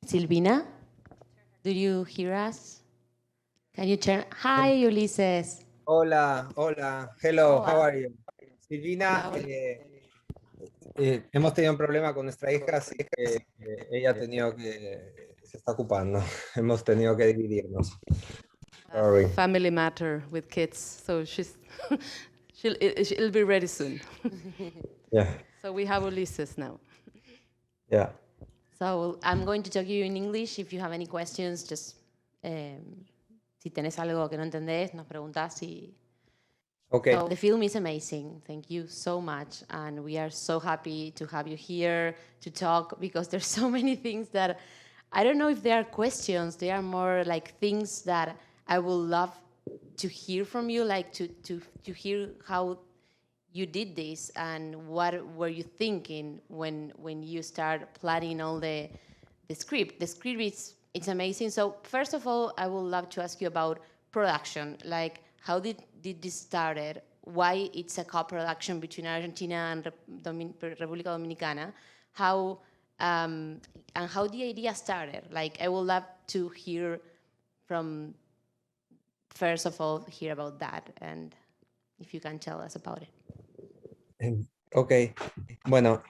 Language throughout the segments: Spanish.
Silvina, do you hear us? Can you turn? Hi, Ulises. Hola, hola, hello, how Hola. are you? Silvina, Hola. hemos tenido un problema con nuestra hija, así que ella ha tenido se está ocupando, hemos tenido que dividirnos. Sorry. Family matter with kids, so she'll be ready soon. Yeah, So we have Ulises now. yeah. So I'm going to talk to you in English. If you have any questions, just si tenés algo que no entendés, nos preguntás. Okay. So the film is amazing. Thank you so much, and we are so happy to have you here to talk because there's so many things that I don't know if they are questions. They are more like things that I would love to hear from you, like to hear how you did this and what were you thinking when you start planning all the script. The script is it's amazing. So first of all, I would love to ask you about production. Like how did this started? Why it's a co-production between Argentina and República Dominicana? How and how the idea started? Like I would love to hear from first of all hear about that and if you can tell us about it. Ok, bueno,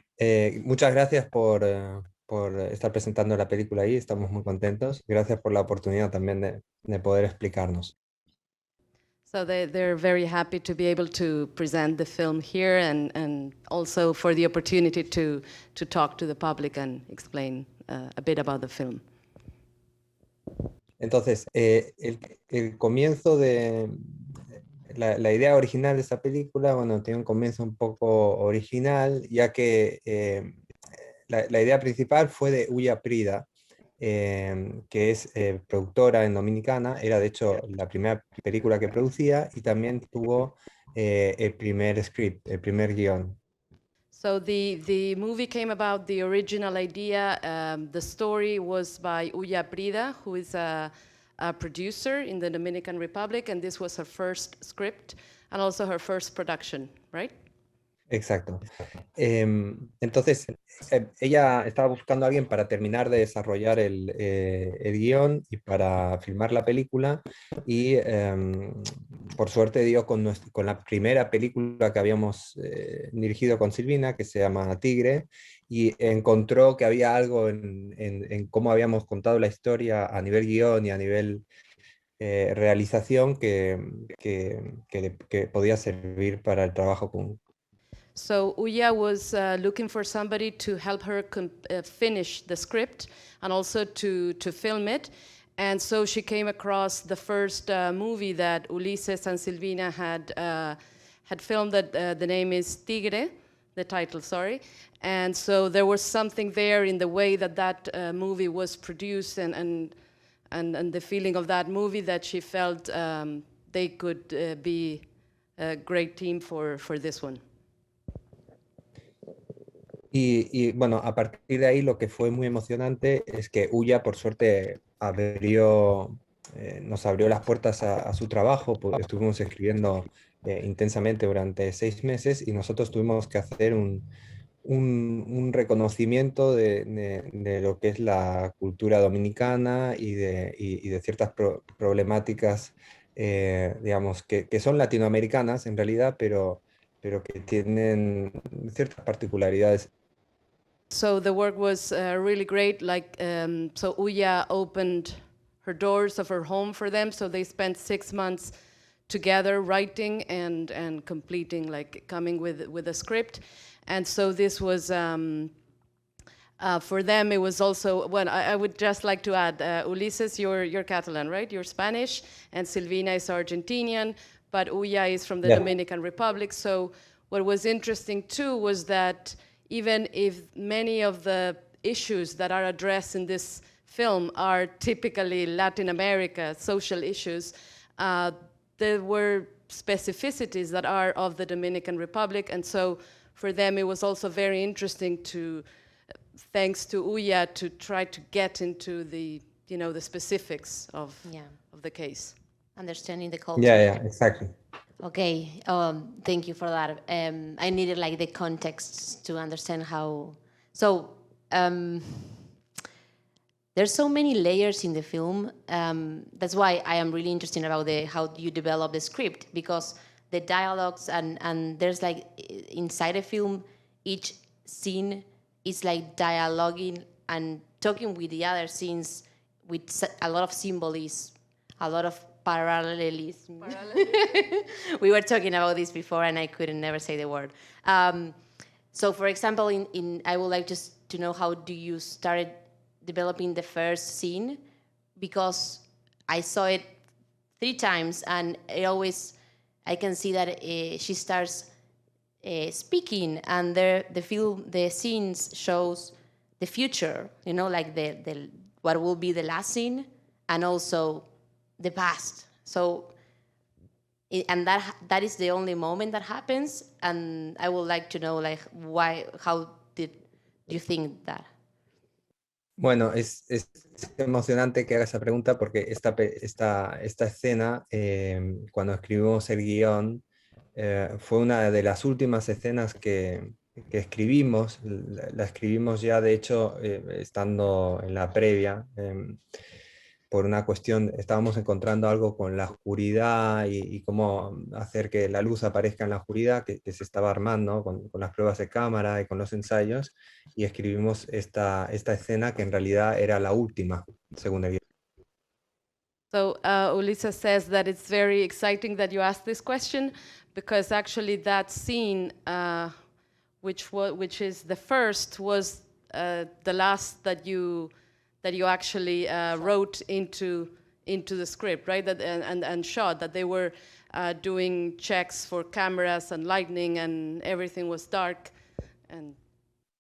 muchas gracias por estar presentando la película ahí, estamos muy contentos. Gracias por la oportunidad también de poder explicarnos. So they're very happy to be able to present the film here and also for the opportunity to talk to the public and explain a bit about the film. Entonces, el comienzo de la idea original de esta película, bueno, tiene un comienzo un poco original, ya que la idea principal fue de Ulla Prida, que es productora en Dominicana, era de hecho la primera película que producía y también tuvo el primer script, el primer guión. So the movie came about, the original idea, the story was by Ulla Prida, who is a producer in the Dominican Republic, and this was her first script and also her first production, right? Exacto. Entonces, ella estaba buscando a alguien para terminar de desarrollar el guión y para filmar la película y por suerte dio con la primera película que habíamos dirigido con Silvina, que se llama Tigre, y encontró que había algo en cómo habíamos contado la historia a nivel guión y a nivel realización que podía servir para el trabajo con. So Uya was looking for somebody to help her finish the script and also to film it. And so she came across the first movie that Ulises and Silvina had filmed. That the name is Tigre, the title, sorry. And so there was something there in the way that movie was produced and the feeling of that movie that she felt they could be a great team for this one. Y bueno, a partir de ahí lo que fue muy emocionante es que Ulla, por suerte, nos abrió las puertas a su trabajo, porque estuvimos escribiendo intensamente durante 6 meses y nosotros tuvimos que hacer un reconocimiento de lo que es la cultura dominicana y de ciertas problemáticas, digamos, que son latinoamericanas en realidad, pero que tienen ciertas particularidades. So the work was really great. So Uya opened her doors of her home for them. So they spent 6 months together writing and completing, like coming with a script. And so this was, for them, it was also, well, I would just like to add, Ulises, you're Catalan, right? You're Spanish, and Silvina is Argentinian, but Uya is from the Dominican Republic. So what was interesting too was that even if many of the issues that are addressed in this film are typically Latin America social issues, there were specificities that are of the Dominican Republic, and so for them it was also very interesting to, thanks to Uya, to try to get into the specifics of the case. Understanding the culture. Yeah, exactly. Okay, thank you for that. I needed like the context to understand how. So, there's so many layers in the film. That's why I am really interested about how you develop the script, because the dialogues and there's like inside a film, each scene is like dialoguing and talking with the other scenes with a lot of symbolism, a lot of parallelism. We were talking about this before and I couldn't never say the word. So for example, I would like just to know, how do you started developing the first scene? Because I saw it 3 times and I can see that she starts speaking, and the scenes shows the future, like what will be the last scene, and also the past. So, and that is the only moment that happens, and I would like to know, like, how did you think that? Bueno, es emocionante que haga esa pregunta, porque esta escena, cuando escribimos el guión, fue una de las últimas escenas que escribimos. La escribimos ya, de hecho, estando en la previa, por una cuestión, estábamos encontrando algo con la oscuridad y cómo hacer que la luz aparezca en la oscuridad, que se estaba armando con las pruebas de cámara y con los ensayos, y escribimos esta escena, que en realidad era la última, según el guión. So Ulises says that it's very exciting that you asked this question, because actually that scene, which is the first, was the last that you actually wrote into the script, right? And shot, that they were doing checks for cameras and lighting, and everything was dark.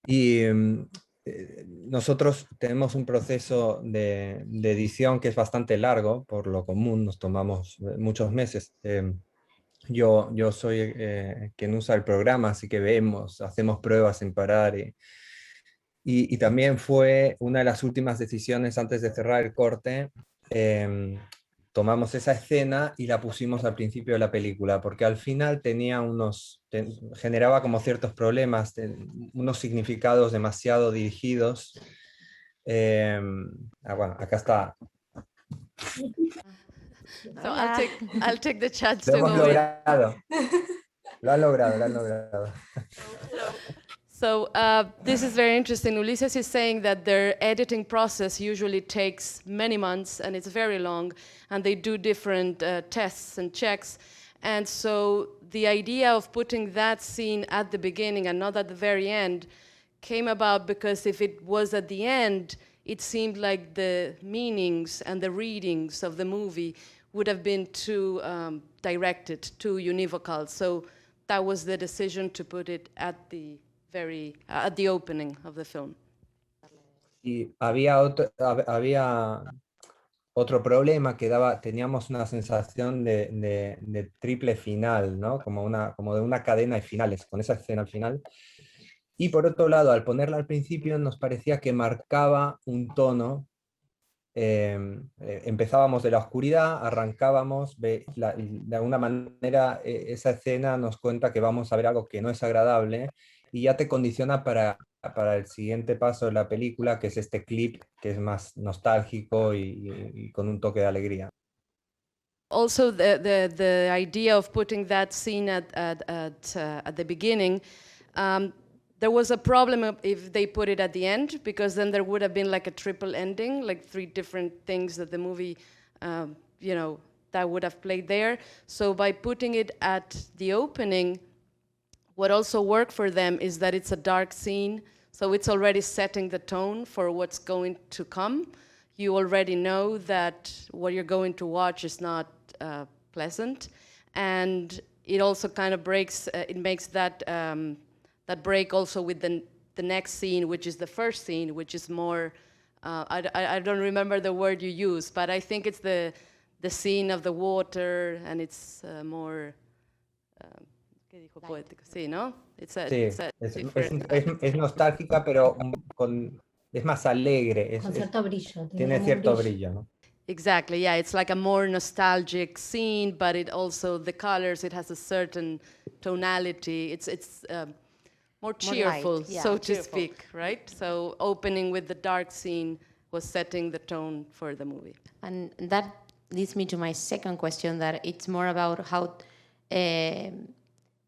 Y nosotros tenemos un proceso de edición que es bastante largo. Por lo común nos tomamos muchos meses. Yo soy quien usa el programa, así que hacemos pruebas sin parar, y también fue una de las últimas decisiones antes de cerrar el corte. Tomamos esa escena y la pusimos al principio de la película, porque al final generaba como ciertos problemas, unos significados demasiado dirigidos. Bueno, acá está. So I'll take the chance Lo to hemos go in. logrado. Lo han logrado. So this is very interesting. Ulises is saying that their editing process usually takes many months, and it's very long, and they do different tests and checks. And so the idea of putting that scene at the beginning and not at the very end came about because if it was at the end, it seemed like the meanings and the readings of the movie would have been too directed, too univocal. So that was the decision to put it at the opening of the film. Y había otro problema, que teníamos una sensación de triple final, ¿no? Como de una cadena de finales, con esa escena al final. Y por otro lado, al ponerla al principio, nos parecía que marcaba un tono. Empezábamos de la oscuridad, arrancábamos, de alguna manera esa escena nos cuenta que vamos a ver algo que no es agradable, y ya te condiciona para el siguiente paso de la película, que es este clip, que es más nostálgico y con un toque de alegría. Also, the idea of putting that scene at the beginning, there was a problem if they put it at the end, because then there would have been like a triple ending, like 3 different things that the movie, that would have played there. So by putting it at the opening, what also worked for them is that it's a dark scene, so it's already setting the tone for what's going to come. You already know that what you're going to watch is not pleasant, and it also kind of breaks. It makes that break also with the next scene, which is the first scene, which is more. I don't remember the word you use, but I think it's the scene of the water, and it's more. ¿Qué dijo poético? Sí, ¿no? Es nostálgica, pero es más alegre. Con cierto brillo. Tiene cierto brillo, ¿no? Exactly, yeah. It's like a more nostalgic scene, but it also, the colors, it has a certain tonality. It's more cheerful, light, yeah, so to cheerful. speak, right? So opening with the dark scene was setting the tone for the movie. And that leads me to my second question, that it's more about how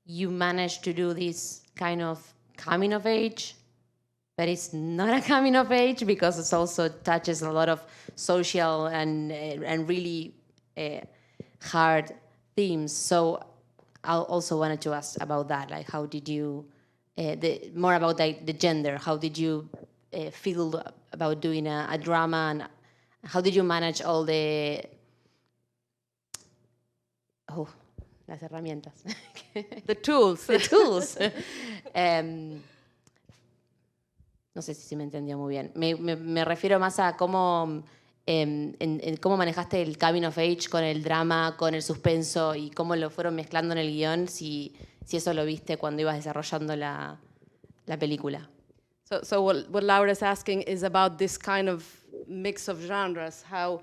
you managed to do this kind of coming of age, but it's not a coming of age because it also touches a lot of social and really hard themes. So I also wanted to ask about that, like how did you, more about the gender, how did you feel about doing a drama, and how did you manage all las herramientas? The tools. The tools. No sé si se me entendió muy bien. Me refiero más a cómo, en cómo manejaste el coming of age con el drama, con el suspenso, y cómo lo fueron mezclando en el guión, si eso lo viste cuando ibas desarrollando la película. So what Laura's asking is about this kind of mix of genres, how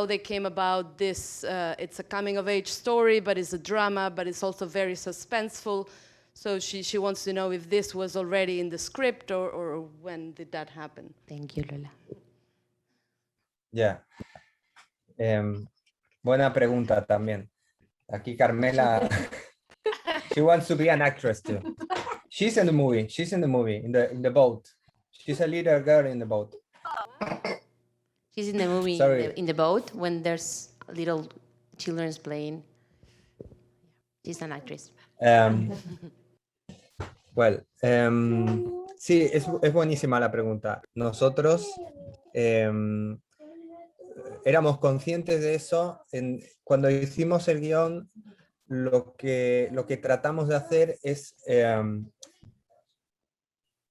they came about this, it's a coming of age story, but it's a drama, but it's also very suspenseful. So she wants to know if this was already in the script or when did that happen? Thank you, Lola. Ya. Buena pregunta también. Aquí Carmela, she wants to be an actress too. She's in the movie, in the boat. She's a little girl in the boat. She's in the movie, in the boat, when there's little children playing. She's an actress. Well, sí, es buenísima la pregunta. Nosotros éramos conscientes de eso. Cuando hicimos el guión, lo que tratamos de hacer es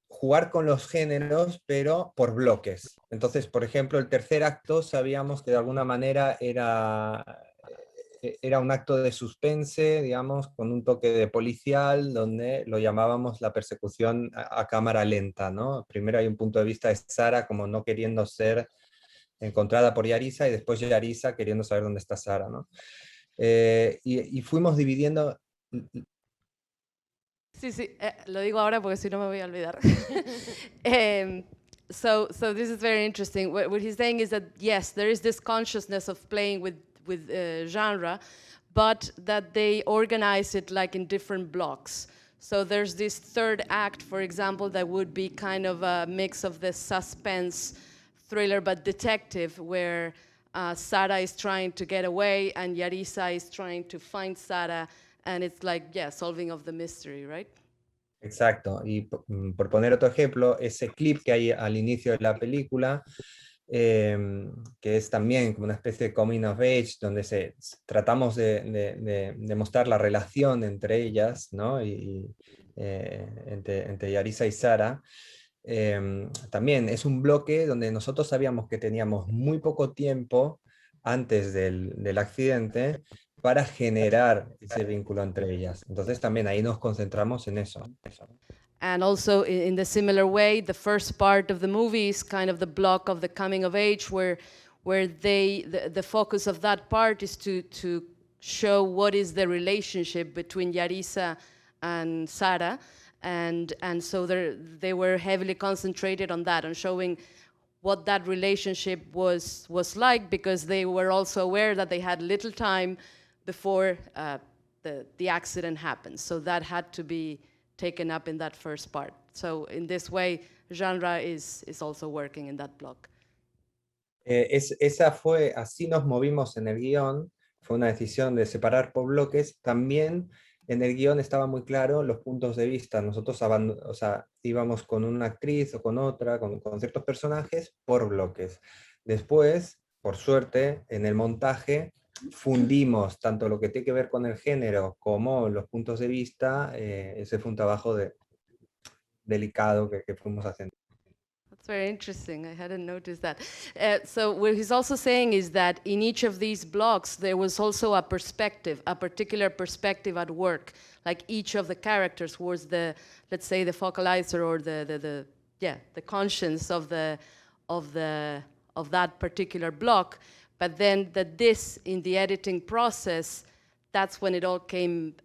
jugar con los géneros, pero por bloques. Entonces, por ejemplo, el tercer acto sabíamos que de alguna manera era un acto de suspense, digamos, con un toque de policial, donde lo llamábamos la persecución a cámara lenta, ¿no? Primero hay un punto de vista de Sara como no queriendo ser encontrada por Yarisa, y después Yarisa queriendo saber dónde está Sara, ¿no? Y fuimos dividiendo... Sí, lo digo ahora porque si no me voy a olvidar. So this is very interesting. What he's saying is that, yes, there is this consciousness of playing with genre, but that they organize it like in different blocks. So there's this third act, for example, that would be kind of a mix of the suspense thriller but detective, where Sara is trying to get away and Yarisa is trying to find Sara, and it's like, yeah, solving of the mystery, right? Exacto, y por poner otro ejemplo, ese clip que hay al inicio de la película, que es también como una especie de coming of age, donde tratamos de mostrar la relación entre ellas, ¿no? Entre Yarisa y Sara. También es un bloque donde nosotros sabíamos que teníamos muy poco tiempo antes del accidente para generar ese vínculo entre ellas. Entonces también ahí nos concentramos en eso. And also in the similar way, the first part of the movie is kind of the block of the coming of age, where the focus of that part is to show what is the relationship between Yarisa and Sara. And so they were heavily concentrated on that, on showing what that relationship was like, because they were also aware that they had little time before the accident happened. So that had to be taken up in that first part. So in this way, genre is also working in that block. Así nos movimos en el guión, fue una decisión de separar por bloques. También en el guión estaba muy claro los puntos de vista. Nosotros íbamos con una actriz o con otra, con ciertos personajes por bloques. Después, por suerte, en el montaje fundimos tanto lo que tiene que ver con el género como los puntos de vista. Ese fue un trabajo delicado que fuimos haciendo. That's very interesting. I hadn't noticed that. So what he's also saying is that in each of these blocks, there was also a perspective, a particular perspective at work. Like each of the characters was let's say, the focalizer or the conscience of that particular block. But then this in the editing process, that's when it all became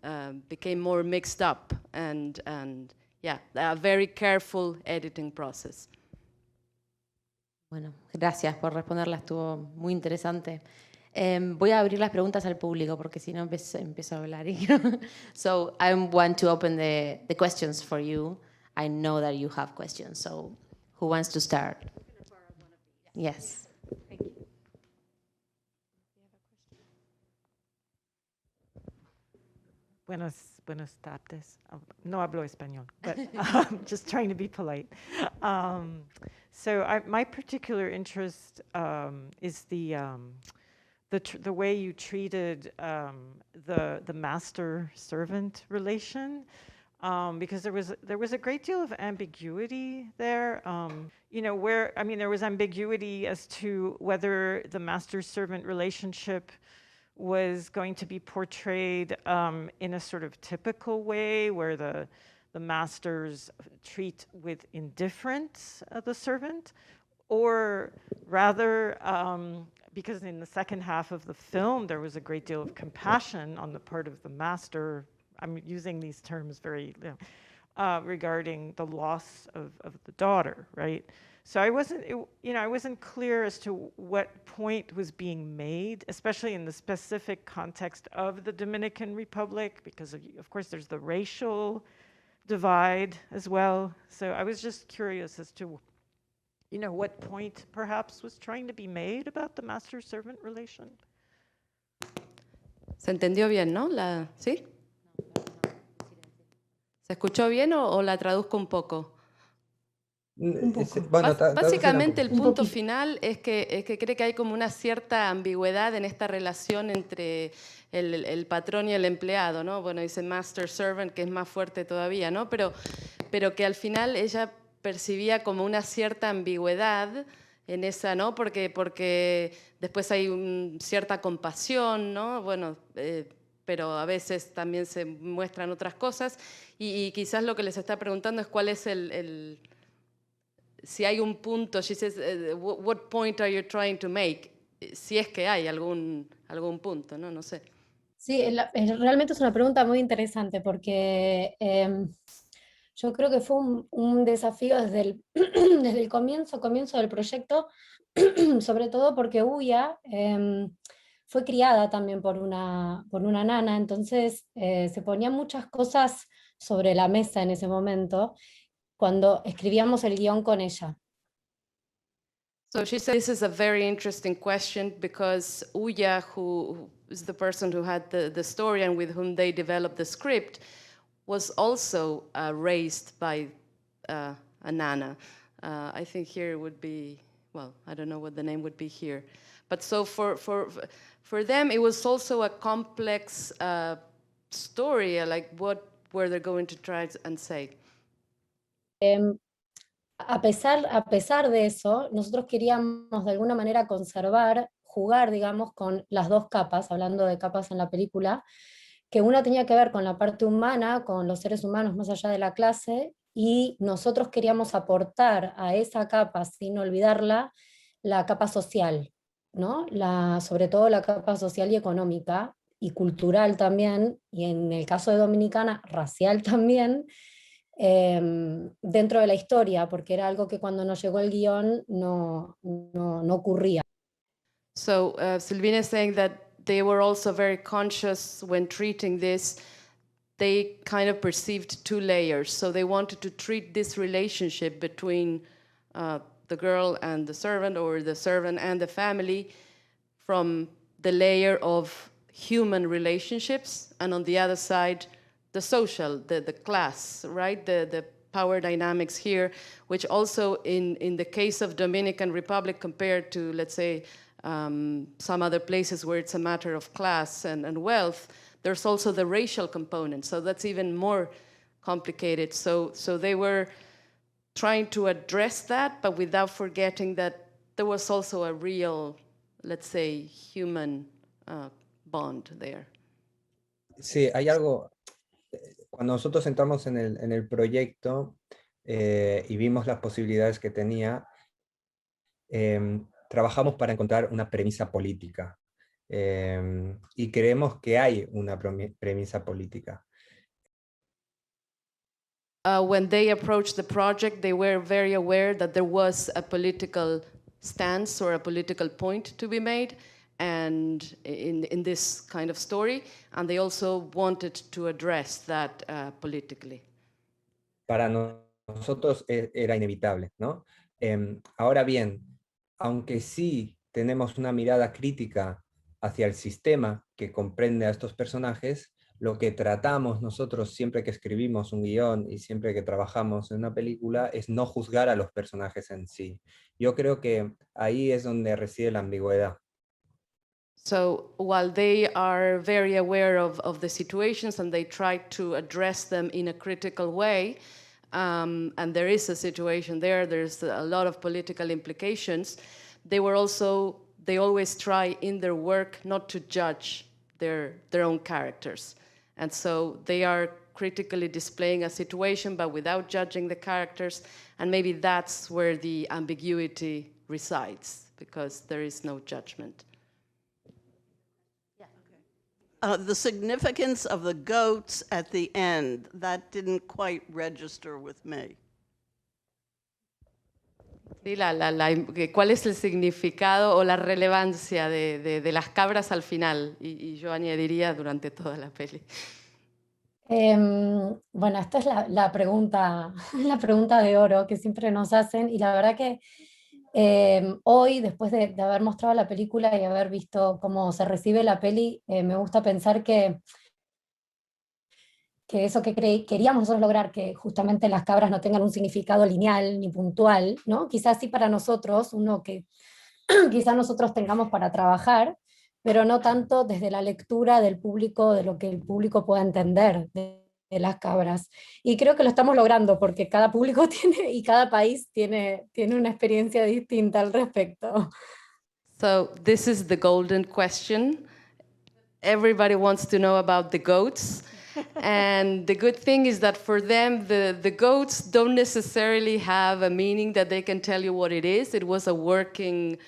more mixed up, and a very careful editing process. Bueno, gracias por responderla, estuvo muy interesante. Voy a abrir las preguntas al público porque si no empiezo a hablar. So I want to open the questions for you. I know that you have questions, so who wants to start? Yes. Thank you. Buenas tardes. No hablo español, but just trying to be polite. My particular interest is the way you treated the master-servant relation, because there was a great deal of ambiguity there. There was ambiguity as to whether the master-servant relationship was going to be portrayed in a sort of typical way where the masters treat with indifference the servant, or rather, because in the second half of the film there was a great deal of compassion on the part of the master. I'm using these terms very regarding the loss of the daughter, right? So I wasn't clear as to what point was being made, especially in the specific context of the Dominican Republic, because of course there's the racial divide as well. So I was just curious as to, what point perhaps was trying to be made about the master-servant relation. ¿Se entendió bien, no? ¿Sí? ¿Se escuchó bien o la traduzco un poco? Bueno, básicamente el punto final es que cree que hay como una cierta ambigüedad en esta relación entre el patrón y el empleado, ¿no? Bueno, dice master servant, que es más fuerte todavía, ¿no? Pero que al final ella percibía como una cierta ambigüedad en esa, ¿no? Porque después hay cierta compasión, ¿no? Bueno, pero a veces también se muestran otras cosas y quizás lo que les está preguntando es cuál es si hay un punto. She says, what point are you trying to make? Si es que hay algún punto, ¿no? No sé. Sí, realmente es una pregunta muy interesante porque yo creo que fue un desafío desde el comienzo del proyecto, sobre todo porque Uya fue criada también por una nana, entonces se ponían muchas cosas sobre la mesa en ese momento cuando escribíamos el guión con ella. So she said this is a very interesting question because Uya, who is the person who had the story and with whom they developed the script, was also raised by a nana. I think here it would be, well, I don't know what the name would be here. But so for them, it was also a complex story, like what were they going to try and say? A pesar de eso, nosotros queríamos de alguna manera jugar, digamos, con las dos capas, hablando de capas en la película, que una tenía que ver con la parte humana, con los seres humanos más allá de la clase, y nosotros queríamos aportar a esa capa, sin olvidarla, la capa social, ¿no? Sobre todo la capa social y económica, y cultural también, y en el caso de Dominicana, racial también, dentro de la historia, porque era algo que cuando nos llegó el guión no ocurría. So Silvina is saying that they were also very conscious when treating this. They kind of perceived two layers. So they wanted to treat this relationship between the girl and the servant, or the servant and the family, from the layer of human relationships, and on the other side, the social, the class, right? The power dynamics here, which also in the case of Dominican Republic compared to, let's say, some other places where it's a matter of class and wealth, there's also the racial component. So that's even more complicated. So they were trying to address that, but without forgetting that there was also a real, let's say, human bond there. Sí, hay algo. Cuando nosotros entramos en el proyecto y vimos las posibilidades que tenía, trabajamos para encontrar una premisa política. Y creemos que hay una premisa política. When they approached the project, they were very aware that there was a political stance or a political point to be made, and in this kind of story, and they also wanted to address that politically. Para nosotros era inevitable, ¿no? Ahora bien, aunque sí tenemos una mirada crítica hacia el sistema que comprende a estos personajes, lo que tratamos nosotros siempre que escribimos un guión y siempre que trabajamos en una película es no juzgar a los personajes en sí. Yo creo que ahí es donde reside la ambigüedad. So while they are very aware of the situations and they try to address them in a critical way, and there is a situation there, there's a lot of political implications, they always try in their work not to judge their own characters. And so they are critically displaying a situation but without judging the characters, and maybe that's where the ambiguity resides, because there is no judgment. The significance of the goats at the end, that didn't quite register with me. Sí, ¿cuál es el significado o la relevancia de las cabras al final? Y yo añadiría durante toda la peli. Bueno, esta es la pregunta de oro que siempre nos hacen, y la verdad que hoy, después de haber mostrado la película y haber visto cómo se recibe la peli, me gusta pensar que eso que queríamos nosotros lograr, que justamente las cabras no tengan un significado lineal ni puntual, ¿no? Quizás sí para nosotros, uno que quizás nosotros tengamos para trabajar, pero no tanto desde la lectura del público, de lo que el público pueda entender de las cabras. Y creo que lo estamos logrando, porque cada público tiene, y cada país tiene una experiencia distinta al respecto. So this is the golden question. Everybody wants to know about the goats. And the good thing is that for them, the goats don't necessarily have a meaning that they can tell you what it is. It was a working,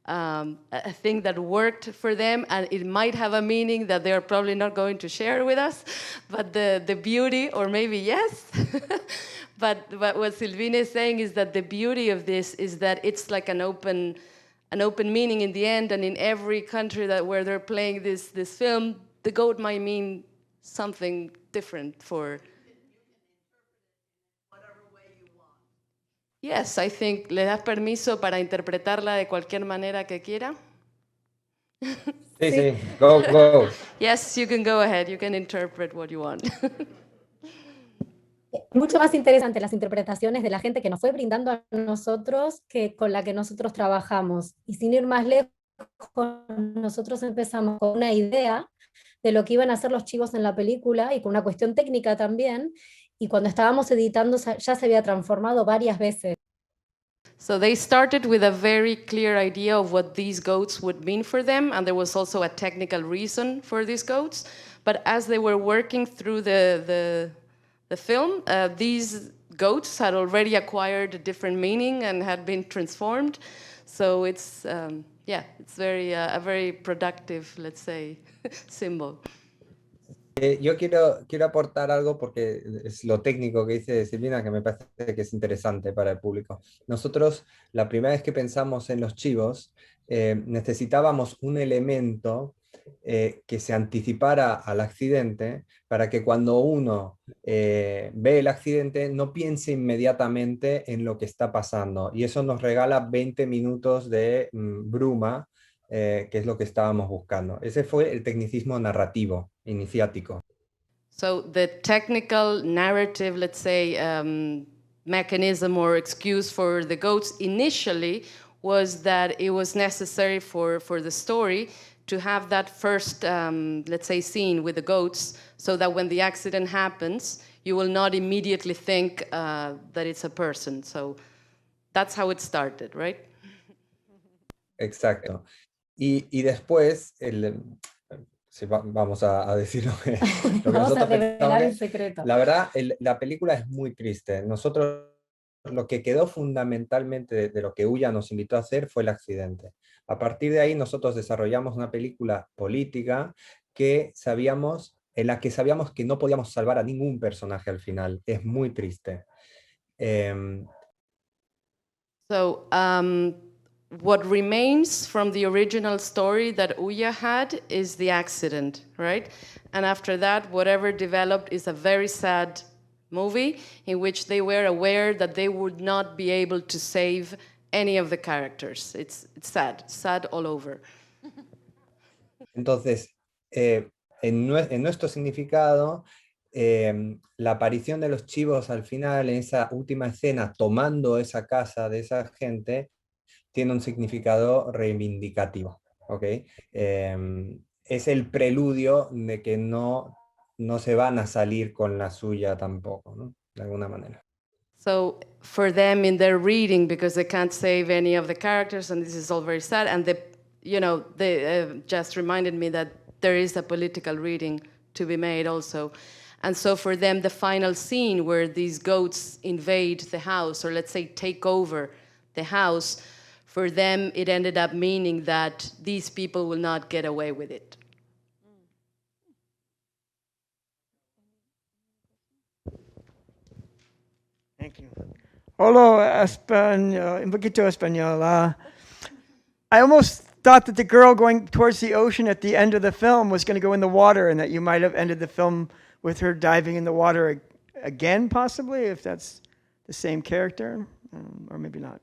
a thing that worked for them, and it might have a meaning that they're probably not going to share with us. But the beauty, or maybe yes, but what Silvina is saying is that the beauty of this is that it's like an open meaning in the end, and in every country where they're playing this film, the goat might mean something different for. Whatever way you want. Yes, I think le das permiso para interpretarla de cualquier manera que quiera. Sí, go. Yes, you can go ahead. You can interpret what you want. Mucho más interesante las interpretaciones de la gente que nos fue brindando a nosotros que con la que nosotros trabajamos. Y sin ir más lejos, nosotros empezamos con una idea de lo que iban a hacer los chicos en la película y con una cuestión técnica también, y cuando estábamos editando ya se había transformado varias veces. So they started with a very clear idea of what these goats would mean for them, and there was also a technical reason for these goats. But as they were working through the film, these goats had already acquired a different meaning and had been transformed. So it's it's a very productive, let's say, symbol. Yo quiero aportar algo porque es lo técnico que dice Silvina, que me parece que es interesante para el público. Nosotros, la primera vez que pensamos en los chivos, necesitábamos un elemento que se anticipara al accidente, para que cuando uno ve el accidente no piense inmediatamente en lo que está pasando. Y eso nos regala 20 minutos de bruma, que es lo que estábamos buscando. Ese fue el tecnicismo narrativo, iniciático. So the technical narrative, let's say, mechanism or excuse for the goats initially was that it was necessary for the story to have that first, let's say, scene with the goats, so that when the accident happens, you will not immediately think that it's a person. So that's how it started, right? Exacto. Y después, sí, vamos a decir lo que Vamos a nosotros revelar pensamos. el secreto. La verdad, la película es muy triste. Nosotros, lo que quedó fundamentalmente de lo que Ulla nos invitó a hacer fue el accidente. A partir de ahí nosotros desarrollamos una película política en la que sabíamos que no podíamos salvar a ningún personaje al final. Es muy triste. So what remains from the original story that Uya had is the accident, right? And after that, whatever developed is a very sad movie in which they were aware that they would not be able to save any of the characters. It's sad all over. Entonces, en nuestro significado, la aparición de los chivos al final, en esa última escena, tomando esa casa de esa gente, tiene un significado reivindicativo, ¿ok? Es el preludio de que no se van a salir con la suya tampoco, ¿no? De alguna manera. So for them in their reading, because they can't save any of the characters, and this is all very sad, and they just reminded me that there is a political reading to be made also. And so for them, the final scene where these goats invade the house, or let's say take over the house, for them it ended up meaning that these people will not get away with it. Thank you. Hola, un poquito español. I almost thought that the girl going towards the ocean at the end of the film was going to go in the water, and that you might have ended the film with her diving in the water again, possibly, if that's the same character, or maybe not.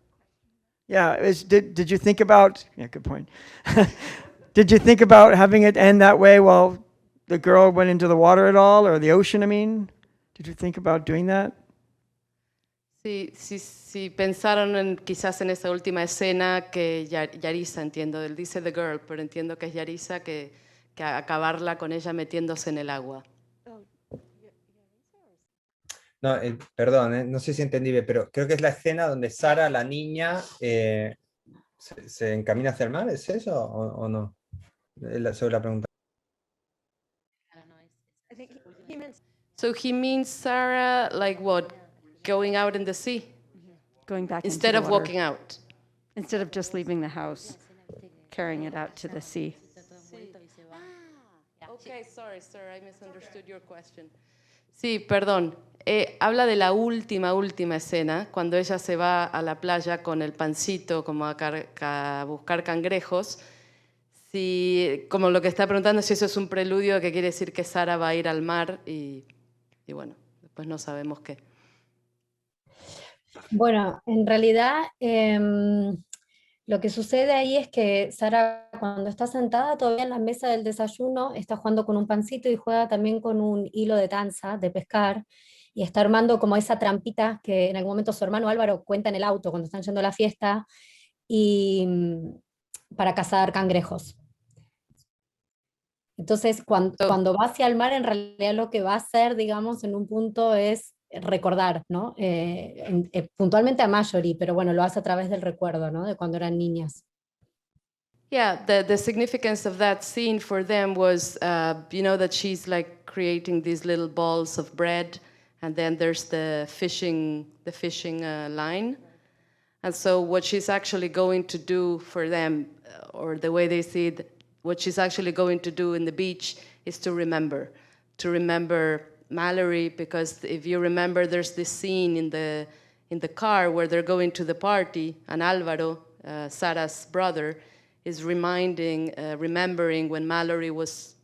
Yeah, did you think about, yeah, good point. Did you think about having it end that way while the girl went into the water at all, or the ocean, I mean? Did you think about doing that? Sí, pensaron quizás en esa última escena que Yarisa, entiendo, él dice the girl, pero entiendo que es Yarisa, que acabarla con ella metiéndose en el agua. No, perdón, no sé si entendí bien, pero creo que es la escena donde Sara, la niña, se encamina hacia el mar, ¿es eso o no? Sobre la pregunta. So he means Sarah, like what? Going out in the sea? Going back instead into of the water. walking out. Instead of just leaving the house, carrying it out to the sea. Okay, sorry, sir, I misunderstood your question. Sí, perdón. Habla de la última escena, cuando ella se va a la playa con el pancito como a buscar cangrejos. Sí, como lo que está preguntando, si eso es un preludio, que quiere decir que Sara va a ir al mar y bueno, después no sabemos qué. Bueno, en realidad lo que sucede ahí es que Sara, cuando está sentada todavía en la mesa del desayuno, está jugando con un pancito y juega también con un hilo de tanza, de pescar, y está armando como esa trampita que en algún momento su hermano Álvaro cuenta en el auto cuando están yendo a la fiesta, y para cazar cangrejos. Entonces, cuando va hacia el mar, en realidad lo que va a hacer, digamos, en un punto es recordar, ¿no? Puntualmente a Marjorie, pero bueno, lo hace a través del recuerdo, ¿no? De cuando eran niñas. Yeah, the significance of that scene for them was, that she's like creating these little balls of bread, and then there's the fishing line. And so what she's actually going to do for them, or the way they see it, what she's actually going to do in the beach is to remember Mallory, because if you remember, there's this scene in the car where they're going to the party, and Álvaro, Sara's brother, is remembering when Mallory was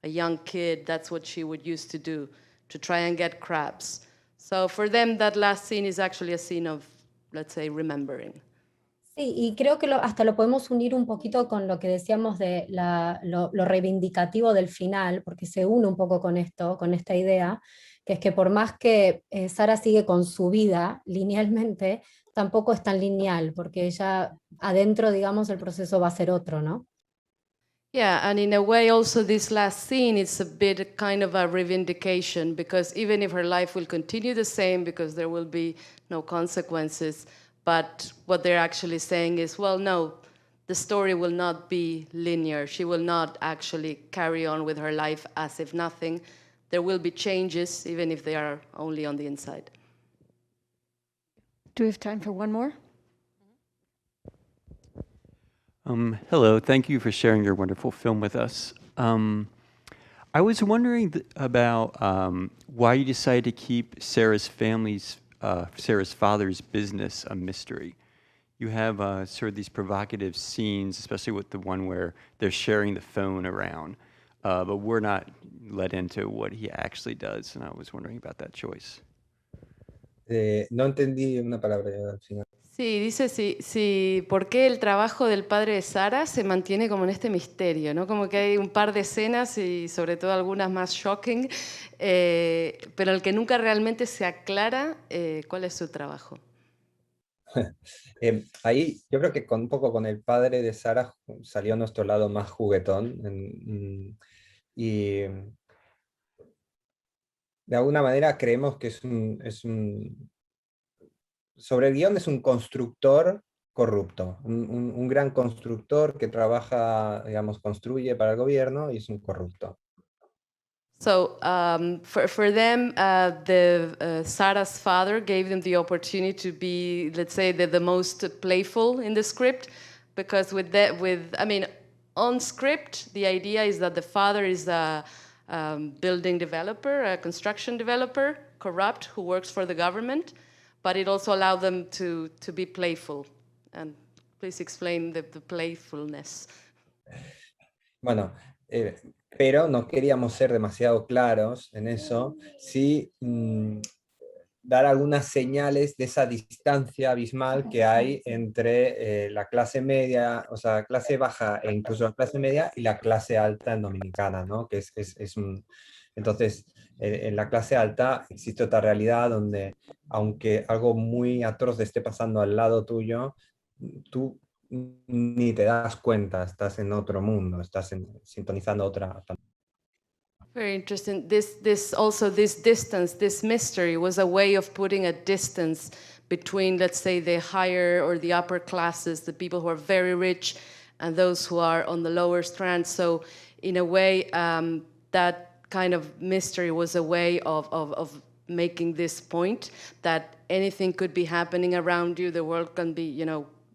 a young kid. That's what she would used to do, to try and get crabs. So for them, that last scene is actually a scene of, let's say, remembering. Sí, y creo que hasta lo podemos unir un poquito con lo que decíamos de lo reivindicativo del final, porque se une un poco con esto, con esta idea, que es que por más que Sara sigue con su vida linealmente, tampoco es tan lineal, porque ella adentro, digamos, el proceso va a ser otro, ¿no? Yeah, and in a way also this last scene, it's a bit kind of a reivindication, because even if her life will continue the same, because there will be no consequences, but what they're actually saying is, well, no, the story will not be linear. She will not actually carry on with her life as if nothing. There will be changes, even if they are only on the inside. Do we have time for one more? Hello, thank you for sharing your wonderful film with us. I was wondering about why you decided to keep Sarah's father's business a mystery. you have sort of these provocative scenes, especially with the one where they're sharing the phone around, but we're not let into what he actually does, and I was wondering about that choice. No entendí una palabra al final. Sí, dice por qué el trabajo del padre de Sara se mantiene como en este misterio, ¿no? Como que hay un par de escenas y sobre todo algunas más shocking, pero el que nunca realmente se aclara cuál es su trabajo. Ahí yo creo que un poco con el padre de Sara salió nuestro lado más juguetón y de alguna manera creemos que sobre el guión es un constructor corrupto, un gran constructor que trabaja, digamos, construye para el gobierno y es un corrupto. So for them, Sarah's father gave them the opportunity to be, let's say, the most playful in the script, because on script, the idea is that the father is a building developer, a construction developer, corrupt, who works for the government, but it also allowed them to be playful. And please explain the playfulness. Bueno, pero no queríamos ser demasiado claros en eso, sí dar algunas señales de esa distancia abismal que hay entre la clase media, o sea, clase baja e incluso la clase media y la clase alta en Dominicana, ¿no? Que entonces, en la clase alta existe otra realidad donde, aunque algo muy atroz esté pasando al lado tuyo, tú ni te das cuenta, estás en otro mundo, estás sintonizando otra. Very interesting. This distance, this mystery was a way of putting a distance between, let's say, the higher or the upper classes, the people who are very rich, and those who are on the lower strand. So in a way, that kind of mystery was a way of making this point that anything could be happening around you. The world can be,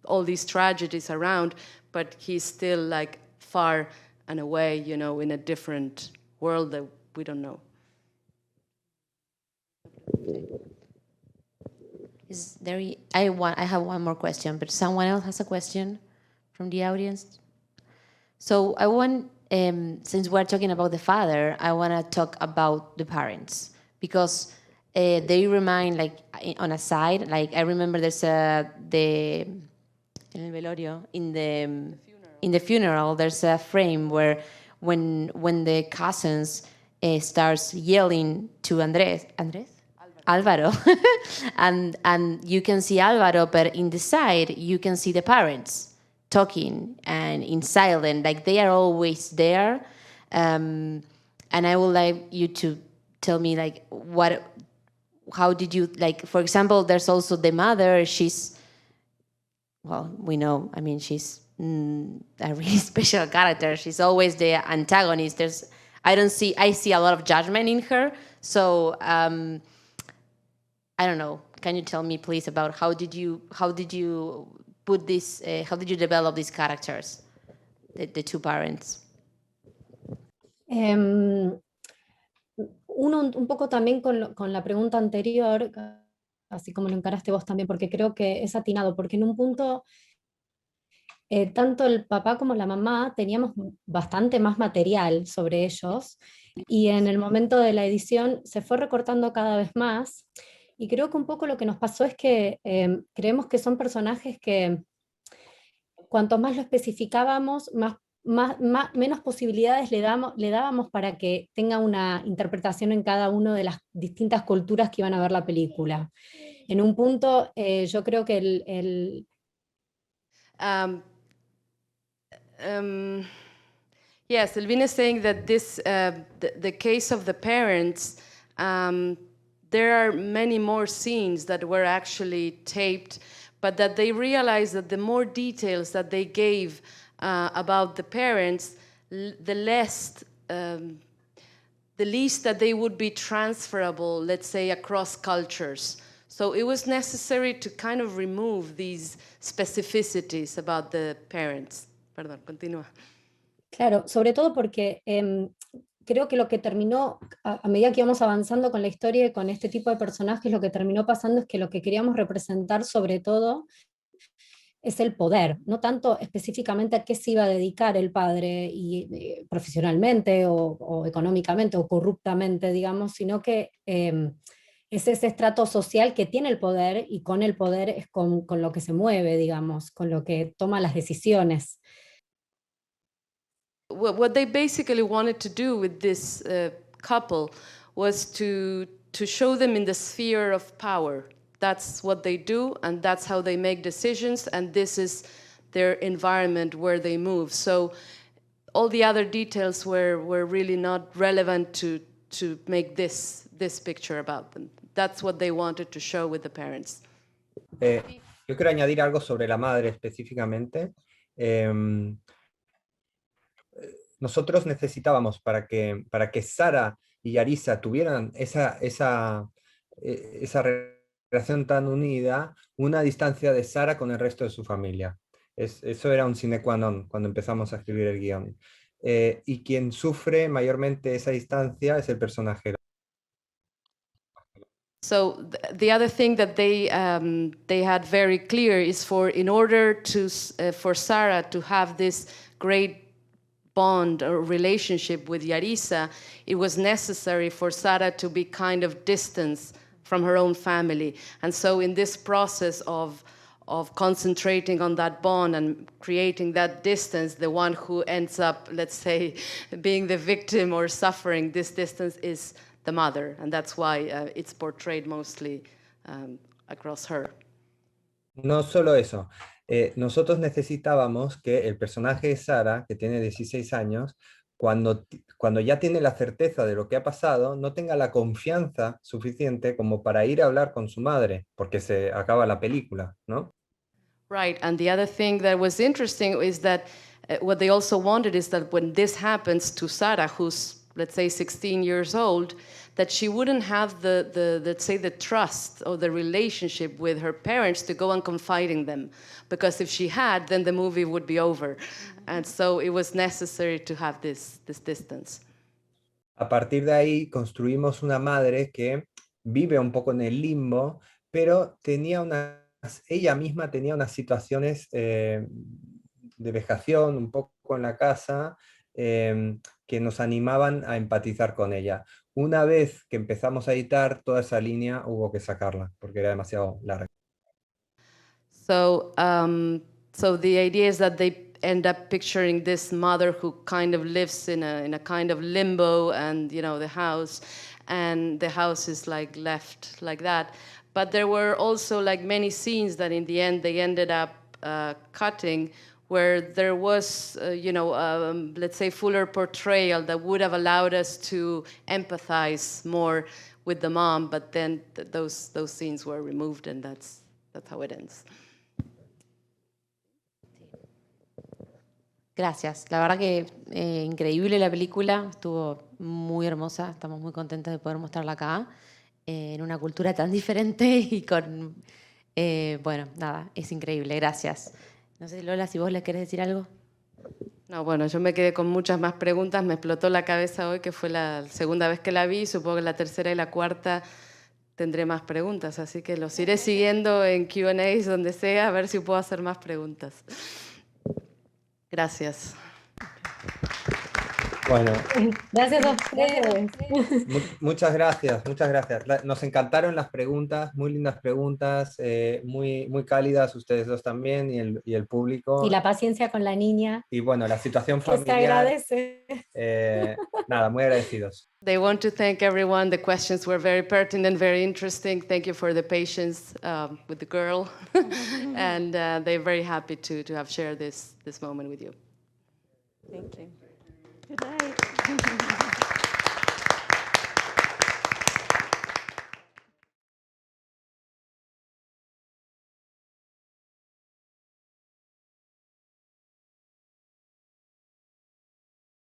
all these tragedies around, but he's still like far and away, in a different world that we don't know. I have one more question, but someone else has a question from the audience. So I want, since we're talking about the father, I want to talk about the parents, because they remind, like, on a side, like I remember there's in el velorio, in the funeral, there's a frame where when the cousins starts yelling to Álvaro, and you can see Álvaro, but in the side you can see the parents talking and in silent, like they are always there. And I would like you to tell me, like, how did you, like, for example, there's also the mother. We know, she's a really special character. She's always the antagonist. I see a lot of judgment in her. So I don't know. Can you tell me, please, about how did you put this? How did you develop these characters, the two parents? Uno un poco también con la pregunta anterior, así como lo encaraste vos también, porque creo que es atinado, porque en un punto tanto el papá como la mamá teníamos bastante más material sobre ellos, y en el momento de la edición se fue recortando cada vez más, y creo que un poco lo que nos pasó es que creemos que son personajes que cuanto más lo especificábamos, menos posibilidades le dábamos para que tenga una interpretación en cada una de las distintas culturas que iban a ver la película. En un punto, yo creo que Yes, Silvina is saying that this, the case of the parents, there are many more scenes that were actually taped, but that they realized that the more details that they gave about the parents, the least that they would be transferable, let's say, across cultures. So it was necessary to kind of remove these specificities about the parents. Perdón, continúa. Claro, sobre todo porque creo que lo que terminó, a medida que íbamos avanzando con la historia y con este tipo de personajes, lo que terminó pasando es que lo que queríamos representar sobre todo es el poder, no tanto específicamente a qué se iba a dedicar el padre y, profesionalmente o económicamente o corruptamente, digamos, sino que es ese estrato social que tiene el poder y con el poder es con lo que se mueve, digamos, con lo que toma las decisiones. What they basically wanted to do with this couple was to show them in the sphere of power. That's what they do, and that's how they make decisions, and this is their environment where they move. So all the other details were really not relevant to make this picture about them. That's what they wanted to show with the parents. Yo quiero añadir algo sobre la madre específicamente. Nosotros necesitábamos para que Sara y Yarisa tuvieran esa relación tan unida, una distancia de Sara con el resto de su familia. Eso era un sine qua non cuando empezamos a escribir el guión. Y quien sufre mayormente esa distancia es el personaje. So the other thing that they had very clear is in order for Sarah to have this great bond or relationship with Yarisa, it was necessary for Sarah to be kind of distanced from her own family. And so in this process of concentrating on that bond and creating that distance, the one who ends up, let's say, being the victim or suffering this distance is the mother, and that's why it's portrayed mostly across her. No solo eso, nosotros necesitábamos que el personaje de Sara, que tiene 16 años, cuando ya tiene la certeza de lo que ha pasado, no tenga la confianza suficiente como para ir a hablar con su madre, porque se acaba la película, ¿no? Right, and the other thing that was interesting is that what they also wanted is that when this happens to Sara, who's, let's say, 16 years old, that she wouldn't have the let's say, the trust or the relationship with her parents to go and confide in them. Because if she had, then the movie would be over. And so it was necessary to have this distance. A partir de ahí construimos una madre que vive un poco en el limbo, pero ella misma tenía unas situaciones de vejación un poco en la casa que nos animaban a empatizar con ella. Una vez que empezamos a editar, toda esa línea hubo que sacarla, porque era demasiado larga. So, so the idea is that they end up picturing this mother who kind of lives in a kind of limbo, and the house is like left like that. But there were also like many scenes that in the end they ended up cutting, where there was, let's say, fuller portrayal that would have allowed us to empathize more with the mom, but then those scenes were removed, and that's how it ends. Gracias. La verdad que increíble la película, estuvo muy hermosa, estamos muy contentos de poder mostrarla acá, en una cultura tan diferente y con, bueno, nada, es increíble, gracias. No sé, Lola, si vos le querés decir algo. No, bueno, yo me quedé con muchas más preguntas, me explotó la cabeza hoy, que fue la segunda vez que la vi, supongo que la tercera y la cuarta tendré más preguntas, así que los iré siguiendo en Q&As, donde sea, a ver si puedo hacer más preguntas. Gracias. Bueno. Gracias a ustedes. Muchas gracias, muchas gracias. Nos encantaron las preguntas, muy lindas preguntas, muy cálidas ustedes dos también y el público. Y la paciencia con la niña. Y bueno, la situación Que familiar. se agradece. Nada, muy agradecidos. They want to thank everyone. The questions were very pertinent, very interesting. Thank you for the patience with the girl. And they're very happy to have shared this moment with you. Thank you. Good night.